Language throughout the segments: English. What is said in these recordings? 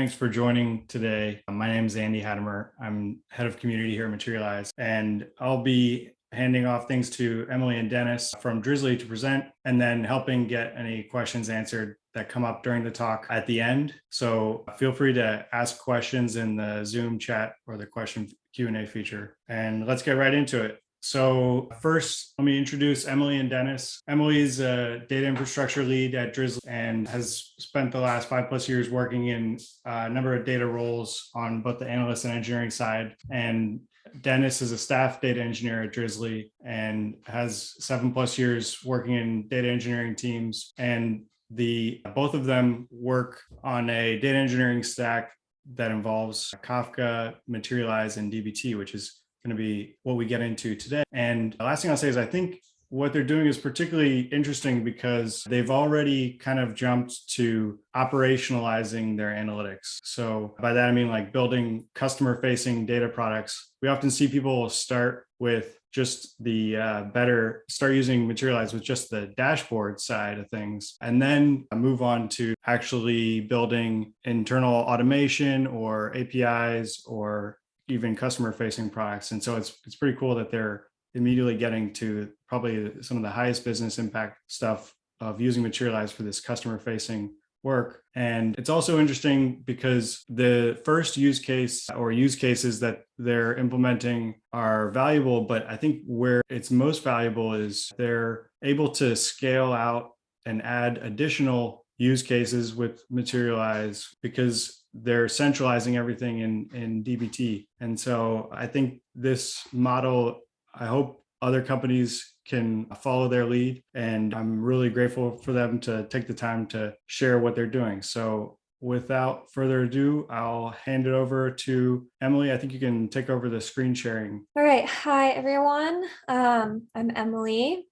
Thanks for joining today. My name is Andy Hadimer. I'm head of community here at Materialize, and I'll be handing off things to Emily and Dennis from Drizly to present, and then helping get any questions answered that come up during the talk at the end. So feel free to ask questions in the Zoom chat or the question Q&A feature, and let's get right into it. So first, let me introduce Emily and Dennis. Emily's a data infrastructure lead at Drizly and has spent the last 5+ years working in a number of data roles on both the analyst and engineering side. And Dennis is a staff data engineer at Drizly and has 7+ years working in data engineering teams. And both of them work on a data engineering stack that involves Kafka, Materialize, and DBT, which is going to be what we get into today. And the last thing I'll say is I think what they're doing is particularly interesting because they've already kind of jumped to operationalizing their analytics. So by that, I mean like building customer-facing data products. We often see people start with just start using Materialize with just the dashboard side of things, and then move on to actually building internal automation or APIs or even customer-facing products. And so it's pretty cool that they're immediately getting to probably some of the highest business impact stuff of using Materialize for this customer-facing work. And it's also interesting because the first use case or use cases that they're implementing are valuable, but I think where it's most valuable is they're able to scale out and add additional use cases with Materialize because they're centralizing everything in DBT. And so I think this model, I hope other companies can follow their lead. And I'm really grateful for them to take the time to share what they're doing. So without further ado, I'll hand it over to Emily. I think you can take over the screen sharing. All right. Hi, everyone. I'm Emily,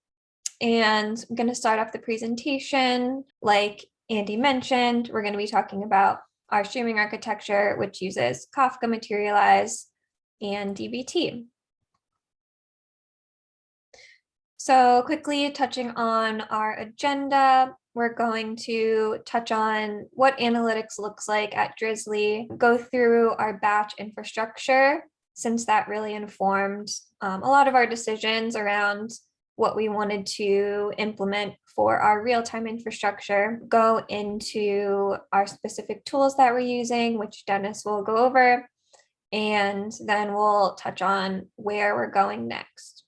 and I'm going to start off the presentation. Like Andy mentioned, we're going to be talking about our streaming architecture, which uses Kafka, Materialize, and DBT. So quickly touching on our agenda, we're going to touch on what analytics looks like at Drizly, go through our batch infrastructure, since that really informed a lot of our decisions around what we wanted to implement for our real-time infrastructure, go into our specific tools that we're using, which Dennis will go over, and then we'll touch on where we're going next.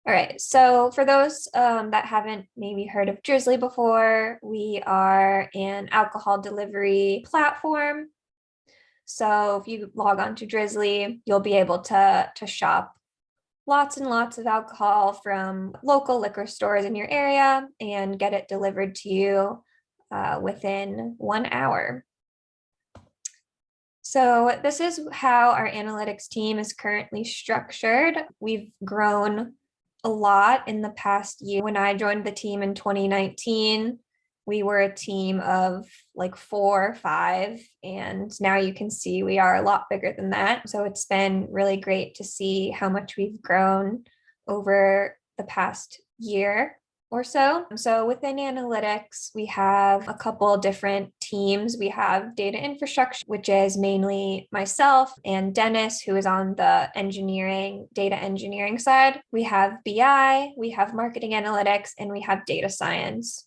All right, so for those that haven't maybe heard of Drizly before, we are an alcohol delivery platform. So if you log on to Drizly, you'll be able to shop lots and lots of alcohol from local liquor stores in your area and get it delivered to you within 1 hour. So this is how our analytics team is currently structured. We've grown a lot in the past year. When I joined the team in 2019, we were a team of like 4 or 5, and now you can see we are a lot bigger than that. So it's been really great to see how much we've grown over the past year or so. So within analytics, we have a couple different teams. We have data infrastructure, which is mainly myself and Dennis, who is on the data engineering side. We have BI, we have marketing analytics, and we have data science.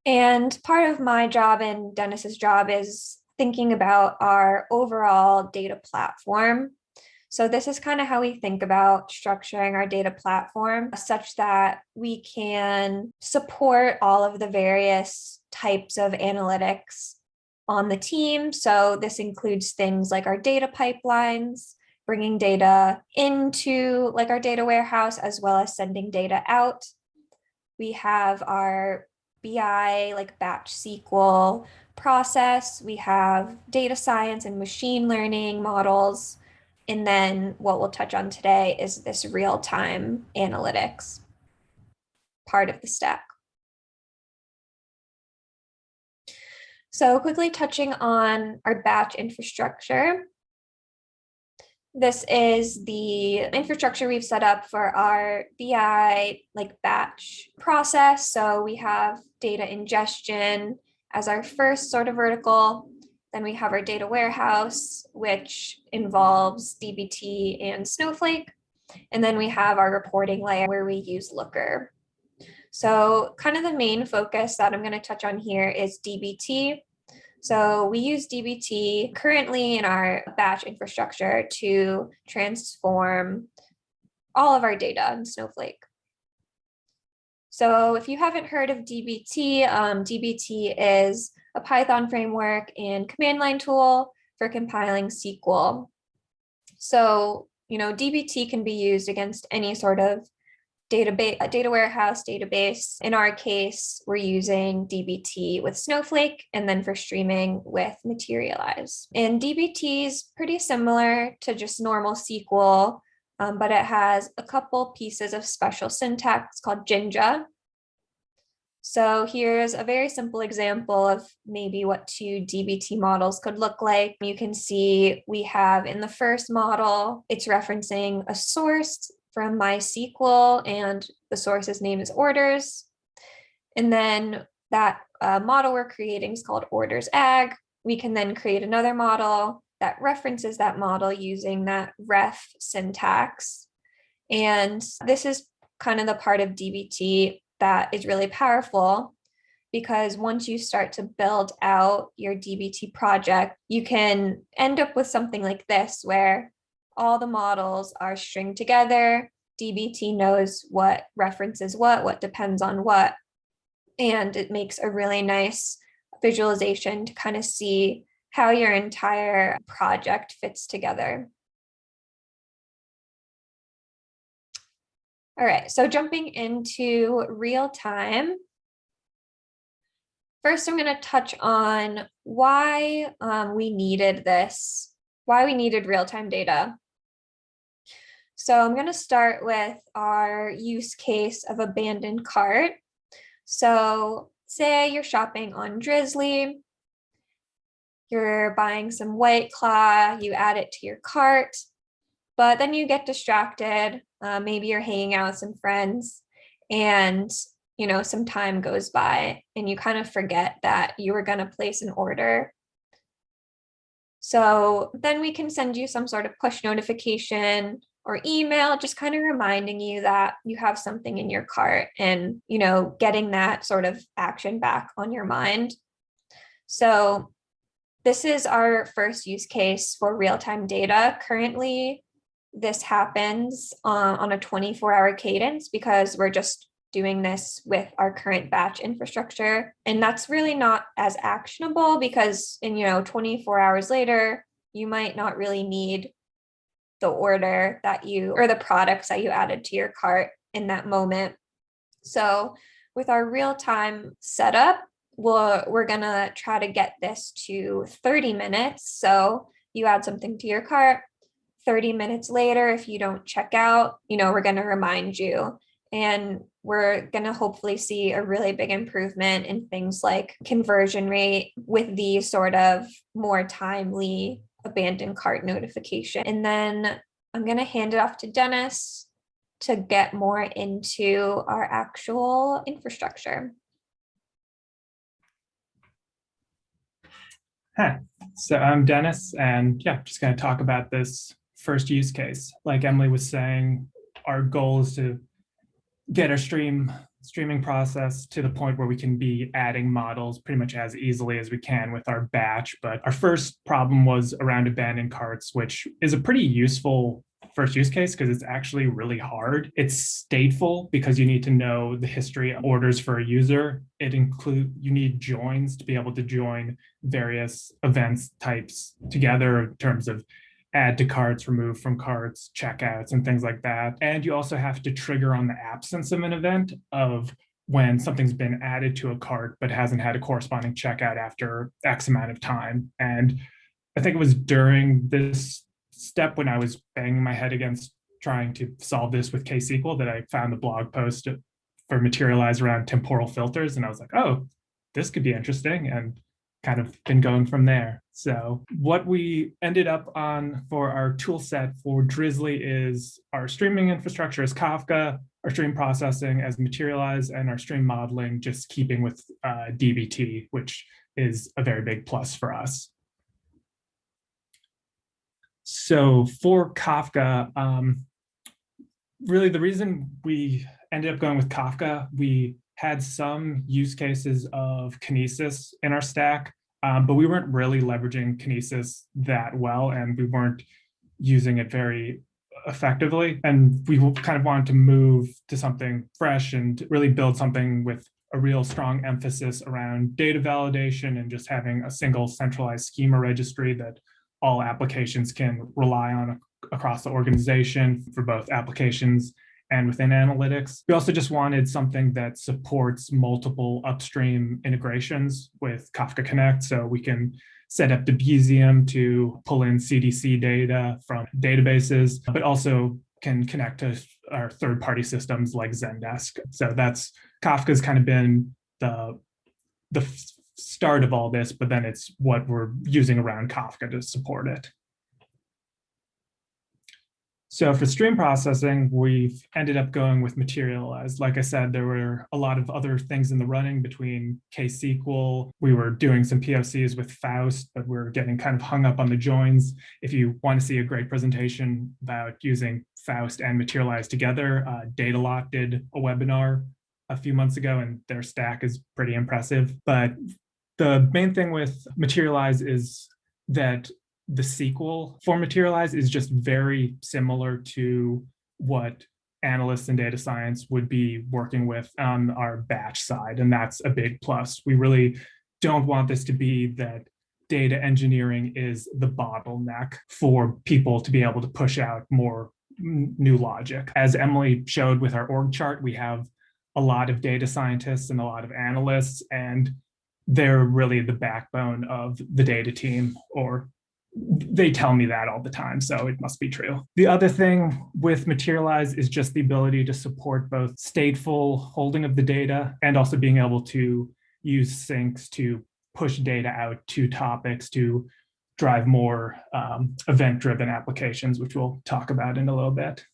And part of my job and Dennis's job is thinking about our overall data platform. So this is kind of how we think about structuring our data platform such that we can support all of the various types of analytics on the team. So this includes things like our data pipelines, bringing data into like our data warehouse, as well as sending data out. We have our BI, like batch SQL process. We have data science and machine learning models. And then what we'll touch on today is this real-time analytics part of the stack. So quickly touching on our batch infrastructure. This is the infrastructure we've set up for our BI like batch process. So we have data ingestion as our first sort of vertical. Then we have our data warehouse, which involves dbt and Snowflake. And then we have our reporting layer where we use Looker. So kind of the main focus that I'm going to touch on here is dbt. So we use dbt currently in our batch infrastructure to transform all of our data in Snowflake. So if you haven't heard of dbt, dbt is a Python framework and command line tool for compiling SQL. So, dbt can be used against any sort of database, data warehouse database. In our case, we're using dbt with Snowflake, and then for streaming with Materialize. And dbt is pretty similar to just normal SQL, but it has a couple pieces of special syntax called Jinja. So here's a very simple example of maybe what two dbt models could look like. You can see we have in the first model, it's referencing a source from MySQL, and the source's name is orders. And then that model we're creating is called orders ag. We can then create another model that references that model using that ref syntax. And this is kind of the part of dbt that is really powerful, because once you start to build out your dbt project, you can end up with something like this, where all the models are stringed together. dbt knows what references what depends on what, and it makes a really nice visualization to kind of see how your entire project fits together. All right, so jumping into real time. First, I'm going to touch on why we needed this, why we needed real-time data. So I'm going to start with our use case of abandoned cart. So say you're shopping on Drizly, you're buying some White Claw, you add it to your cart, but then you get distracted. Maybe you're hanging out with some friends, and some time goes by and you kind of forget that you were going to place an order. So then we can send you some sort of push notification or email, just kind of reminding you that you have something in your cart, and getting that sort of action back on your mind. So this is our first use case for real-time data. Currently, this happens on a 24-hour cadence, because we're just doing this with our current batch infrastructure. And that's really not as actionable, because in 24 hours later, you might not really need the order or the products that you added to your cart in that moment. So with our real-time setup, we're gonna try to get this to 30 minutes. So you add something to your cart, 30 minutes later, if you don't check out, we're going to remind you. And we're going to hopefully see a really big improvement in things like conversion rate with the sort of more timely abandoned cart notification. And then I'm going to hand it off to Dennis to get more into our actual infrastructure. Hi, so I'm Dennis, and just going to talk about this first use case. Like Emily was saying, our goal is to get our streaming process to the point where we can be adding models pretty much as easily as we can with our batch. But our first problem was around abandoned carts, which is a pretty useful first use case because it's actually really hard. It's stateful because you need to know the history of orders for a user. You need joins to be able to join various events types together in terms of add to carts, remove from carts, checkouts, and things like that. And you also have to trigger on the absence of an event of when something's been added to a cart but hasn't had a corresponding checkout after X amount of time. And I think it was during this step when I was banging my head against trying to solve this with KSQL that I found the blog post for Materialize around temporal filters. And I was like, oh, this could be interesting. And kind of been going from there. So what we ended up on for our tool set for Drizly is our streaming infrastructure is Kafka, our stream processing as Materialize, and our stream modeling just keeping with DBT, which is a very big plus for us. So for Kafka, really the reason we ended up going with Kafka, we had some use cases of Kinesis in our stack, but we weren't really leveraging Kinesis that well, and we weren't using it very effectively. And we kind of wanted to move to something fresh and really build something with a real strong emphasis around data validation and just having a single centralized schema registry that all applications can rely on across the organization for both applications and within analytics. We also just wanted something that supports multiple upstream integrations with Kafka Connect, so we can set up Debezium to pull in CDC data from databases, but also can connect to our third-party systems like Zendesk. So that's Kafka's kind of been the start of all this, but then it's what we're using around Kafka to support it. So for stream processing, we've ended up going with Materialize. Like I said, there were a lot of other things in the running between KSQL. We were doing some POCs with Faust, but we're getting kind of hung up on the joins. If you want to see a great presentation about using Faust and Materialize together, Datalot did a webinar a few months ago, and their stack is pretty impressive. But the main thing with Materialize is that the SQL for Materialize is just very similar to what analysts in data science would be working with on our batch side, and that's a big plus. We really don't want this to be that data engineering is the bottleneck for people to be able to push out more new logic. As Emily showed with our org chart, we have a lot of data scientists and a lot of analysts, and they're really the backbone of the data team, or they tell me that all the time, so it must be true. The other thing with Materialize is just the ability to support both stateful holding of the data and also being able to use syncs to push data out to topics to drive more event-driven applications, which we'll talk about in a little bit.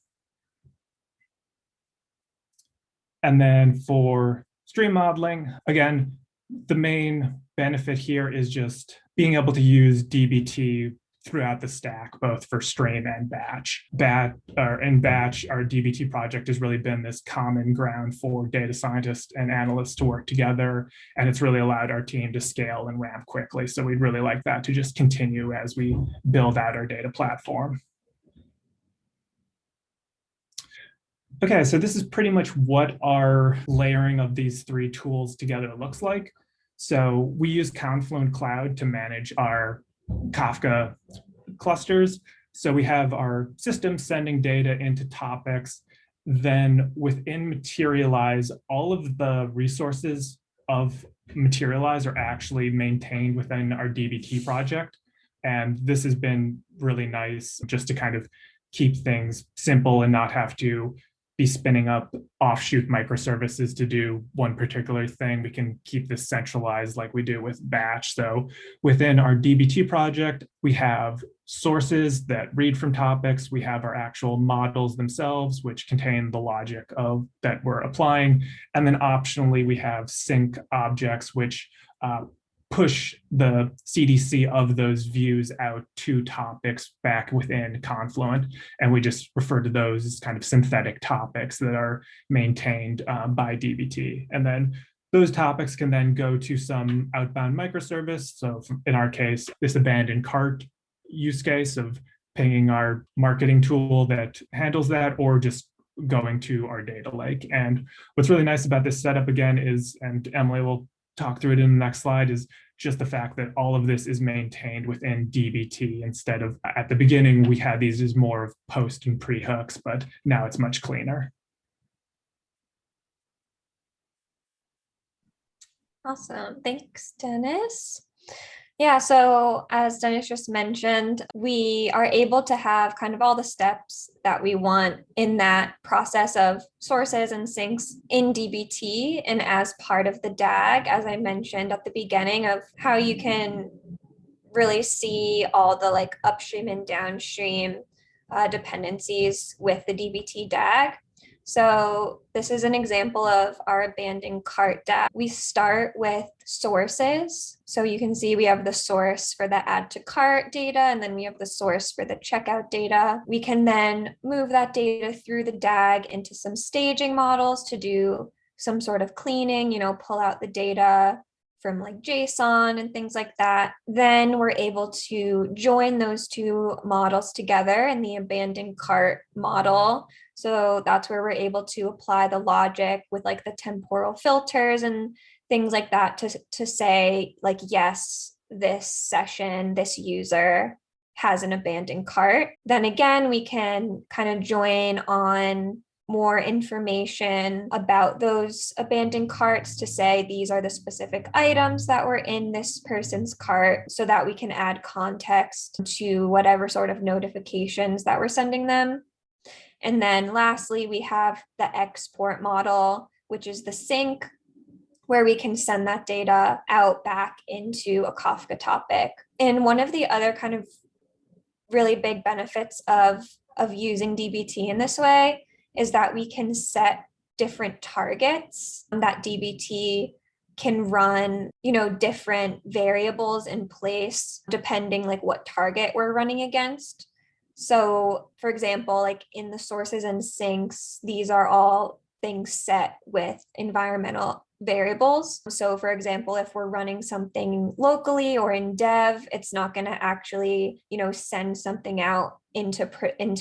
And then for stream modeling, again, the main benefit here is just being able to use DBT throughout the stack, both for stream and batch. In batch, our DBT project has really been this common ground for data scientists and analysts to work together, and it's really allowed our team to scale and ramp quickly. So we'd really like that to just continue as we build out our data platform. Okay, so this is pretty much what our layering of these three tools together looks like. So we use Confluent Cloud to manage our Kafka clusters. So we have our system sending data into topics. Then within Materialize, all of the resources of Materialize are actually maintained within our DBT project. And this has been really nice just to kind of keep things simple and not have to be spinning up offshoot microservices to do one particular thing. We can keep this centralized like we do with batch. So within our DBT project, we have sources that read from topics. We have our actual models themselves, which contain the logic of that we're applying. And then optionally, we have sync objects, which push the CDC of those views out to topics back within Confluent. And we just refer to those as kind of synthetic topics that are maintained by DBT. And then those topics can then go to some outbound microservice. So in our case, this abandoned cart use case of pinging our marketing tool that handles that, or just going to our data lake. And what's really nice about this setup again is, and Emily will talk through it in the next slide, is just the fact that all of this is maintained within DBT instead of at the beginning, we had these as more of post and pre-hooks, but now it's much cleaner. Awesome. Thanks, Dennis. Yeah, so as Dennis just mentioned, we are able to have kind of all the steps that we want in that process of sources and sinks in DBT and as part of the DAG, as I mentioned at the beginning of how you can really see all the like upstream and downstream dependencies with the DBT DAG. So this is an example of our abandoned cart DAG. We start with sources. So you can see we have the source for the add to cart data, and then we have the source for the checkout data. We can then move that data through the DAG into some staging models to do some sort of cleaning, pull out the data from like JSON and things like that. Then we're able to join those two models together in the abandoned cart model. So that's where we're able to apply the logic with like the temporal filters and things like that to say like, yes, this session, this user has an abandoned cart. Then again, we can kind of join on more information about those abandoned carts to say these are the specific items that were in this person's cart so that we can add context to whatever sort of notifications that we're sending them. And then lastly, we have the export model, which is the sink where we can send that data out back into a Kafka topic. And one of the other kind of really big benefits of using DBT in this way is that we can set different targets that DBT can run, different variables in place depending like what target we're running against. So for example, like in the sources and sinks, these are all things set with environmental variables. So for example, if we're running something locally or in dev, it's not going to actually, send something out into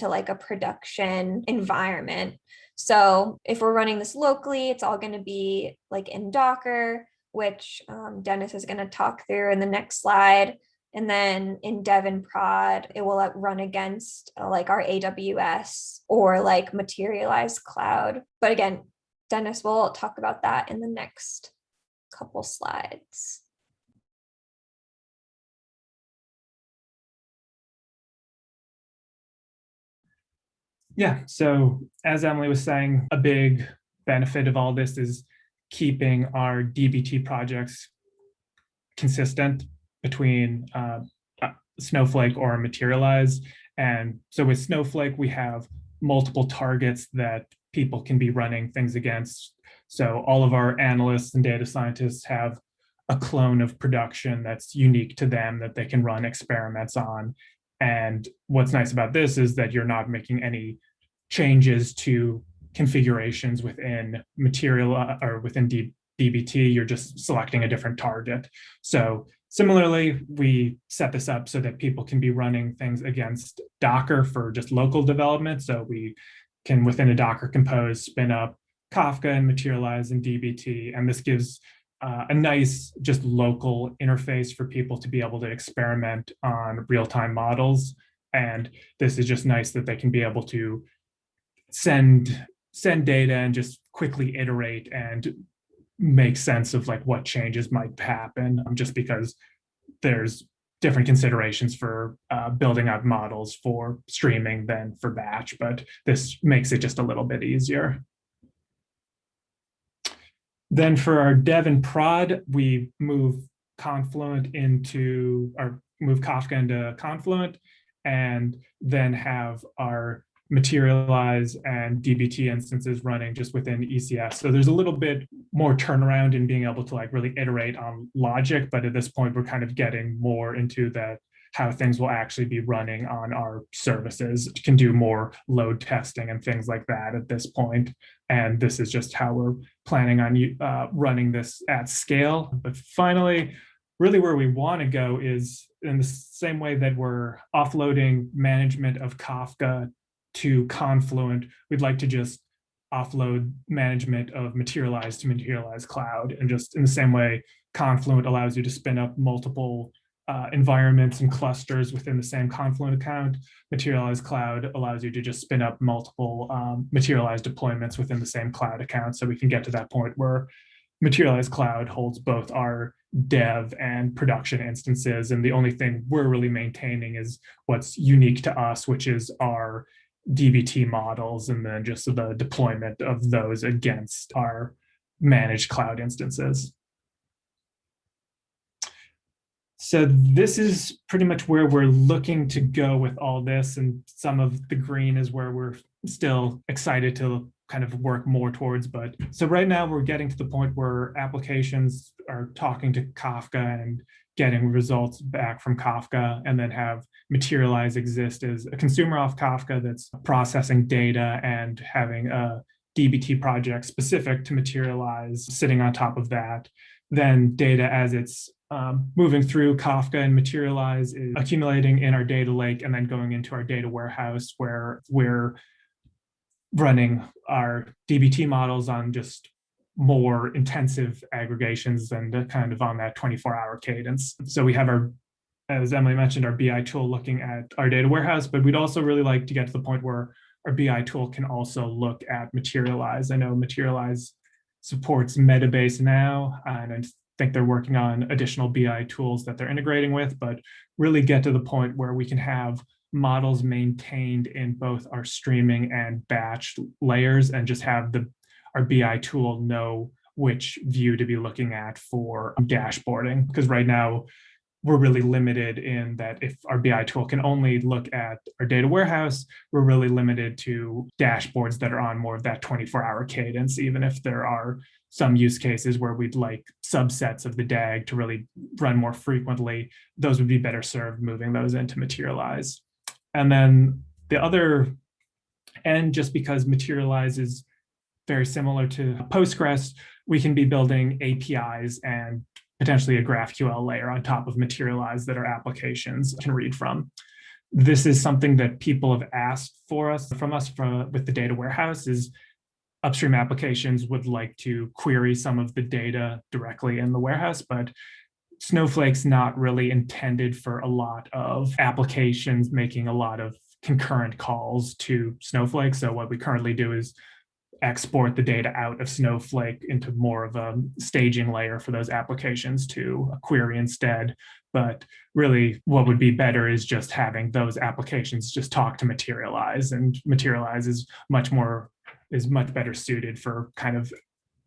like a production environment. So if we're running this locally, it's all going to be like in Docker, which Dennis is going to talk through in the next slide. And then in dev and prod, it will run against like our AWS or like Materialize Cloud. But again, Dennis will talk about that in the next couple slides. Yeah, so as Emily was saying, a big benefit of all this is keeping our DBT projects consistent between Snowflake or Materialize. And so with Snowflake, we have multiple targets that people can be running things against. So all of our analysts and data scientists have a clone of production that's unique to them that they can run experiments on. And what's nice about this is that you're not making any changes to configurations within Material or within DBT. You're just selecting a different target. So similarly, we set this up so that people can be running things against Docker for just local development. So we can, within a Docker compose, spin up Kafka and Materialize and DBT. And this gives a nice just local interface for people to be able to experiment on real-time models. And this is just nice that they can be able to send data and just quickly iterate and make sense of like what changes might happen, just because there's different considerations for building out models for streaming than for batch, but this makes it just a little bit easier. Then for our dev and prod, we move Confluent into, or move Kafka into Confluent, and then have our Materialize and DBT instances running just within ECS. So there's a little bit more turnaround in being able to like really iterate on logic, but at this point we're kind of getting more into that how things will actually be running on our services. Can do more load testing and things like that at this point. And this is just how we're planning on running this at scale. But finally, really where we want to go is in the same way that we're offloading management of Kafka to Confluent, we'd like to just offload management of Materialize to Materialize Cloud. And just in the same way, Confluent allows you to spin up multiple environments and clusters within the same Confluent account. Materialize Cloud allows you to just spin up multiple Materialize deployments within the same cloud account. So we can get to that point where Materialize Cloud holds both our dev and production instances. And the only thing we're really maintaining is what's unique to us, which is our DBT models, and then just the deployment of those against our managed cloud instances. So this is pretty much where we're looking to go with all this. And some of the green is where we're still excited to kind of work more towards. But so right now we're getting to the point where applications are talking to Kafka and getting results back from Kafka, and then have Materialize exist as a consumer off Kafka that's processing data and having a DBT project specific to Materialize sitting on top of that. Then data as it's moving through Kafka and Materialize is accumulating in our data lake and then going into our data warehouse, where we're running our DBT models on just more intensive aggregations and kind of on that 24-hour cadence. So we have our, as Emily mentioned, our BI tool looking at our data warehouse, but we'd also really like to get to the point where our BI tool can also look at Materialize. I know Materialize supports Metabase now, and I think they're working on additional BI tools that they're integrating with, but really get to the point where we can have models maintained in both our streaming and batch layers, and just have our BI tool know which view to be looking at for dashboarding. Because right now we're really limited in that if our BI tool can only look at our data warehouse, we're really limited to dashboards that are on more of that 24-hour cadence, even if there are some use cases where we'd like subsets of the DAG to really run more frequently. Those would be better served moving those into Materialize. And then the other end, just because Materialize is very similar to Postgres, we can be building APIs and potentially a GraphQL layer on top of Materialize that our applications can read from. This is something that people have asked from us with the data warehouse, is upstream applications would like to query some of the data directly in the warehouse, but Snowflake's not really intended for a lot of applications making a lot of concurrent calls to Snowflake. So what we currently do is export the data out of Snowflake into more of a staging layer for those applications to query instead. But really what would be better is just having those applications just talk to Materialize, and Materialize is much better suited for kind of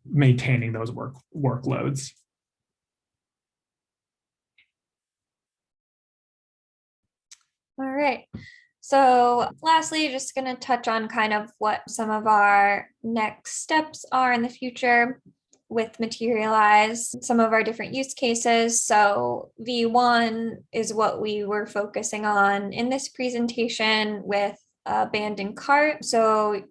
maintaining those workloads. All right. So lastly, just going to touch on kind of what some of our next steps are in the future with Materialize, some of our different use cases. So V1 is what we were focusing on in this presentation with abandoned cart. So,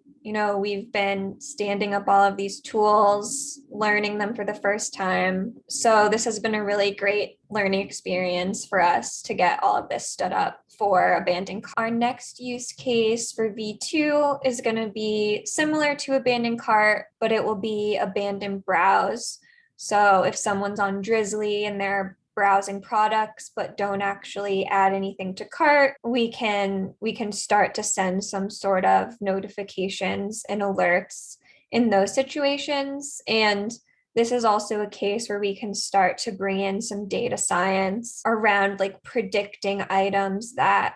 we've been standing up all of these tools, learning them for the first time. So this has been a really great learning experience for us to get all of this stood up for abandoned cart. Our next use case for V2 is going to be similar to abandoned cart, but it will be abandoned browse. So if someone's on Drizly and they're browsing products but don't actually add anything to cart, we can start to send some sort of notifications and alerts in those situations. And this is also a case where we can start to bring in some data science around like predicting items that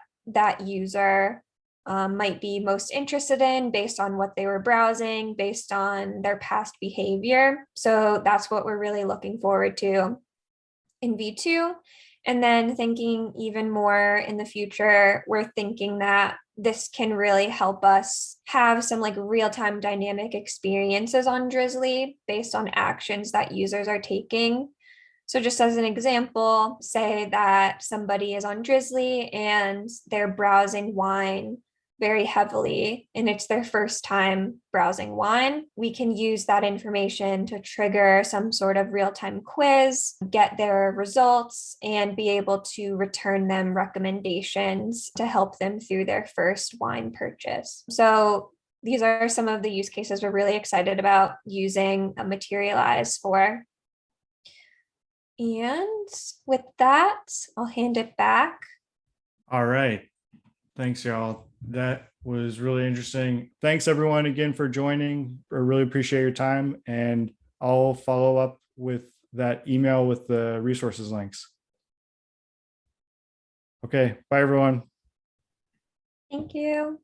user might be most interested in based on what they were browsing, based on their past behavior. So that's what we're really looking forward to in V2. And then thinking even more in the future, we're thinking that this can really help us have some like real-time dynamic experiences on Drizly based on actions that users are taking. So just as an example, say that somebody is on Drizly and they're browsing wine very heavily, and it's their first time browsing wine. We can use that information to trigger some sort of real-time quiz, get their results, and be able to return them recommendations to help them through their first wine purchase. So these are some of the use cases we're really excited about using Materialize for. And with that, I'll hand it back. All right. Thanks, y'all. That was really interesting. Thanks, everyone, again for joining. I really appreciate your time, and I'll follow up with that email with the resources links. Okay, bye everyone. Thank you.